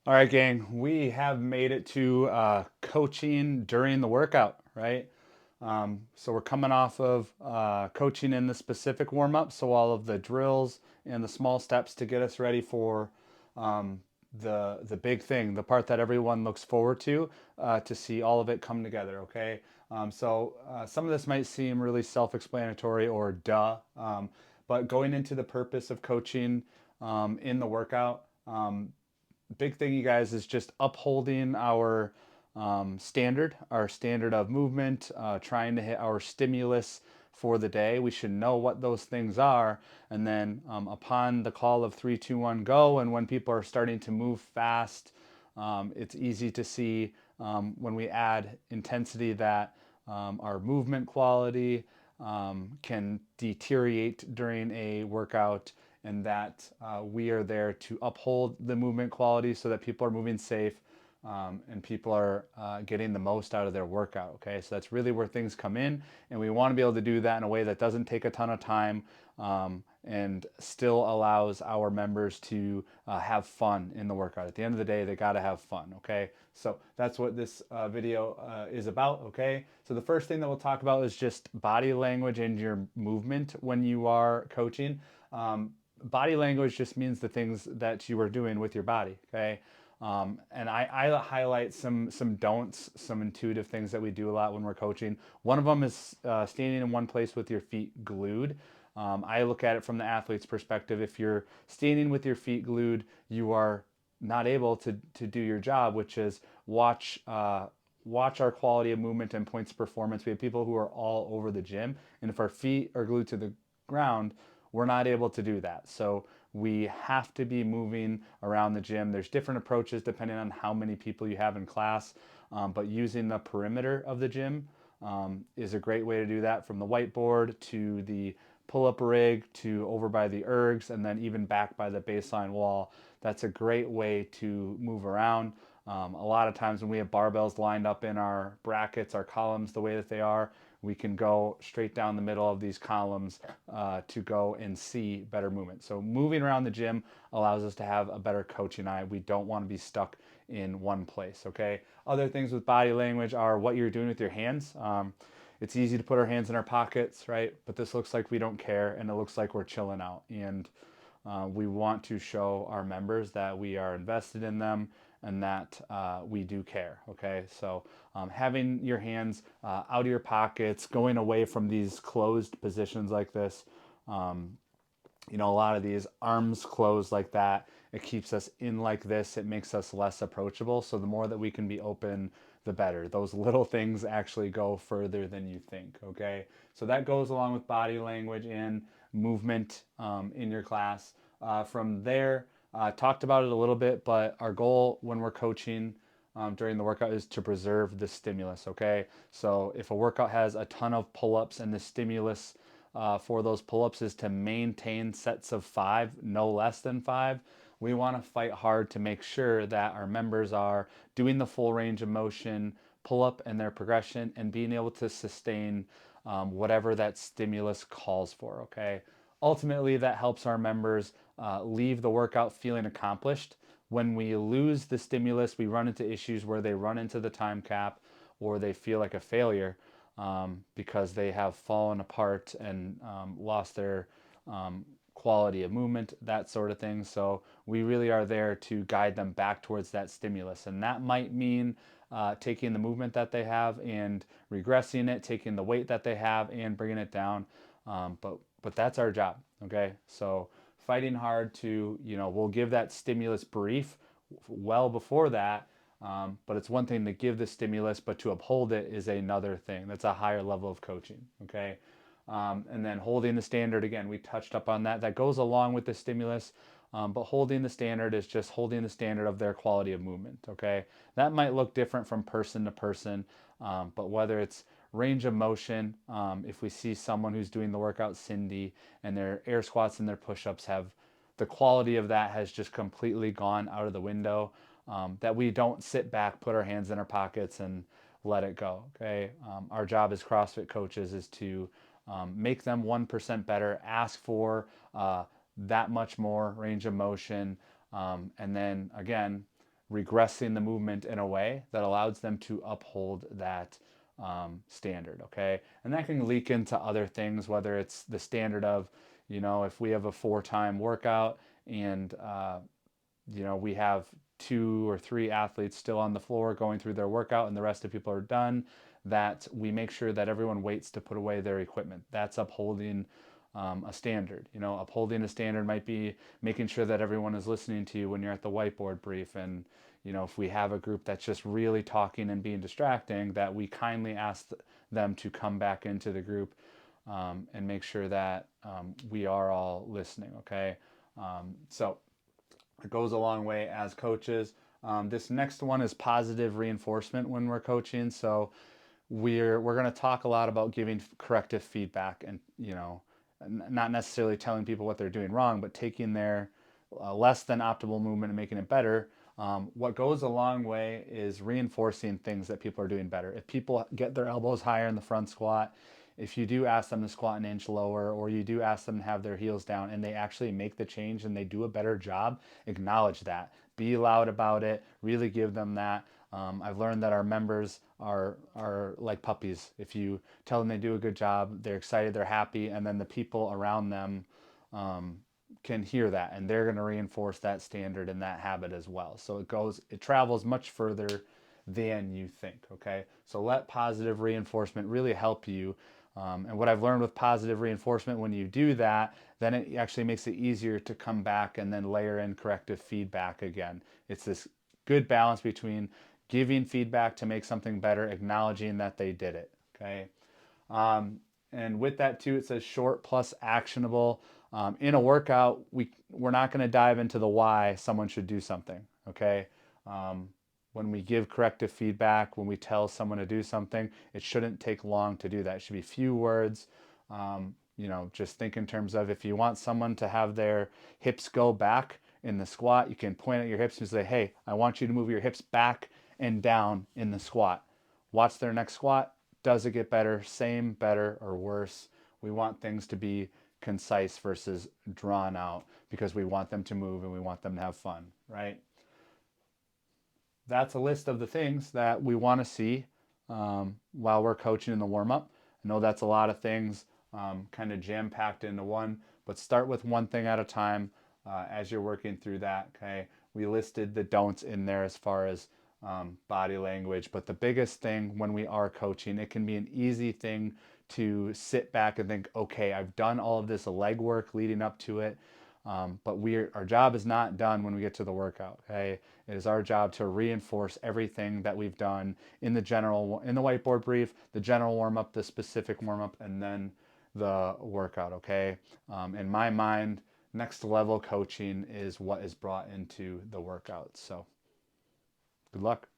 All right, gang, we have made it to coaching during the workout, right? So we're coming off of coaching in the specific warm up, so all of the drills and the small steps to get us ready for um, the big thing, the part that everyone looks forward to see all of it come together. Okay, some of this might seem really self-explanatory or duh, but going into the purpose of coaching in the workout. Big thing, you guys, is just upholding our standard of movement, trying to hit our stimulus for the day. We should know what those things are. And then upon the call of 3, 2, 1, go, and when people are starting to move fast, it's easy to see when we add intensity that our movement quality can deteriorate during a workout, and that we are there to uphold the movement quality so that people are moving safe, and people are getting the most out of their workout. Okay, so that's really where things come in, and we want to be able to do that in a way that doesn't take a ton of time, and still allows our members to have fun in the workout. At the end of the day, they got to have fun. Okay, so that's what this video is about. Okay, so the first thing that we'll talk about is just body language and your movement when you are coaching. Body language just means the things that you are doing with your body. Okay. And I highlight some don'ts, some intuitive things that we do a lot when we're coaching. One of them is standing in one place with your feet glued. I look at it from the athlete's perspective. If you're standing with your feet glued, you are not able to do your job, which is watch our quality of movement and points performance. We have people who are all over the gym, and if our feet are glued to the ground, we're not able to do that. So we have to be moving around the gym. There's different approaches depending on how many people you have in class, but using the perimeter of the gym is a great way to do that, from the whiteboard to the pull-up rig to over by the ergs, and then even back by the baseline wall. That's a great way to move around. A lot of times when we have barbells lined up in our brackets, our columns, the way that they are, we can go straight down the middle of these columns to go and see better movement. So moving around the gym allows us to have a better coaching eye. We don't want to be stuck in one place. Okay. Other things with body language are what you're doing with your hands. It's easy to put our hands in our pockets, right? But this looks like we don't care, and it looks like we're chilling out. And we want to show our members that we are invested in them and that we do care. Okay, so having your hands out of your pockets, going away from these closed positions like this, a lot of these arms closed like that, it keeps us in like this, it makes us less approachable. So the more that we can be open, the better. Those little things actually go further than you think. Okay, so that goes along with body language and movement in your class. From there, talked about it a little bit, but our goal when we're coaching during the workout is to preserve the stimulus. Okay, so if a workout has a ton of pull-ups and the stimulus for those pull-ups is to maintain sets of 5, no less than 5, we want to fight hard to make sure that our members are doing the full range of motion pull-up and their progression, and being able to sustain whatever that stimulus calls for. Okay, ultimately that helps our members leave the workout feeling accomplished. When we lose the stimulus, we run into issues where they run into the time cap, or they feel like a failure because they have fallen apart and lost their quality of movement, that sort of thing. So we really are there to guide them back towards that stimulus. And that might mean taking the movement that they have and regressing it, taking the weight that they have and bringing it down. But that's our job. Okay, so fighting hard to, we'll give that stimulus brief well before that, but it's one thing to give the stimulus, but to uphold it is another thing. That's a higher level of coaching. Okay. And then holding the standard, again, we touched up on that. That goes along with the stimulus, but holding the standard is just holding the standard of their quality of movement. Okay. That might look different from person to person, but whether it's range of motion, if we see someone who's doing the workout Cindy and their air squats and their push-ups have, the quality of that has just completely gone out of the window, that we don't sit back, put our hands in our pockets, and let it go. Okay, our job as CrossFit coaches is to make them 1% better, ask for that much more range of motion, and then again, regressing the movement in a way that allows them to uphold that standard, okay? And that can leak into other things, whether it's the standard of, if we have a 4-time workout and, we have 2 or 3 athletes still on the floor going through their workout and the rest of the people are done, that we make sure that everyone waits to put away their equipment. That's upholding a standard. Upholding a standard might be making sure that everyone is listening to you when you're at the whiteboard brief. And, if we have a group that's just really talking and being distracting, that we kindly ask them to come back into the group and make sure that we are all listening, okay? So it goes a long way as coaches. This next one is positive reinforcement when we're coaching. So we're going to talk a lot about giving corrective feedback, and not necessarily telling people what they're doing wrong, but taking their less than optimal movement and making it better. What goes a long way is reinforcing things that people are doing better. If people get their elbows higher in the front squat, if you do ask them to squat an inch lower, or you do ask them to have their heels down and they actually make the change and they do a better job, acknowledge that. Be loud about it. Really give them that. I've learned that our members are like puppies. If you tell them they do a good job, they're excited, they're happy, and then the people around them can hear that, and they're going to reinforce that standard and that habit as well. So it travels much further than you think. Okay, so let positive reinforcement really help you. And what I've learned with positive reinforcement, when you do that, then it actually makes it easier to come back and then layer in corrective feedback again. It's this good balance between giving feedback to make something better, acknowledging that they did it. Okay. And with that too, it says short plus actionable. In a workout, we're not going to dive into the why someone should do something. Okay. When we give corrective feedback, when we tell someone to do something, it shouldn't take long to do that. It should be few words. Just think in terms of, if you want someone to have their hips go back in the squat, you can point at your hips and say, hey, I want you to move your hips back and down in the squat. Watch their next squat. Does it get better, same, better, or worse? We want things to be concise versus drawn out, because we want them to move and we want them to have fun, right? That's a list of the things that we want to see while we're coaching in the warm-up. I know that's a lot of things kind of jam-packed into one, but start with one thing at a time as you're working through that. Okay, we listed the don'ts in there as far as body language, but the biggest thing when we are coaching, it can be an easy thing to sit back and think, okay, I've done all of this legwork leading up to it. But our job is not done when we get to the workout. Okay, it is our job to reinforce everything that we've done in the whiteboard brief, the general warm up, the specific warm up, and then the workout. Okay, in my mind, next level coaching is what is brought into the workout. So, good luck.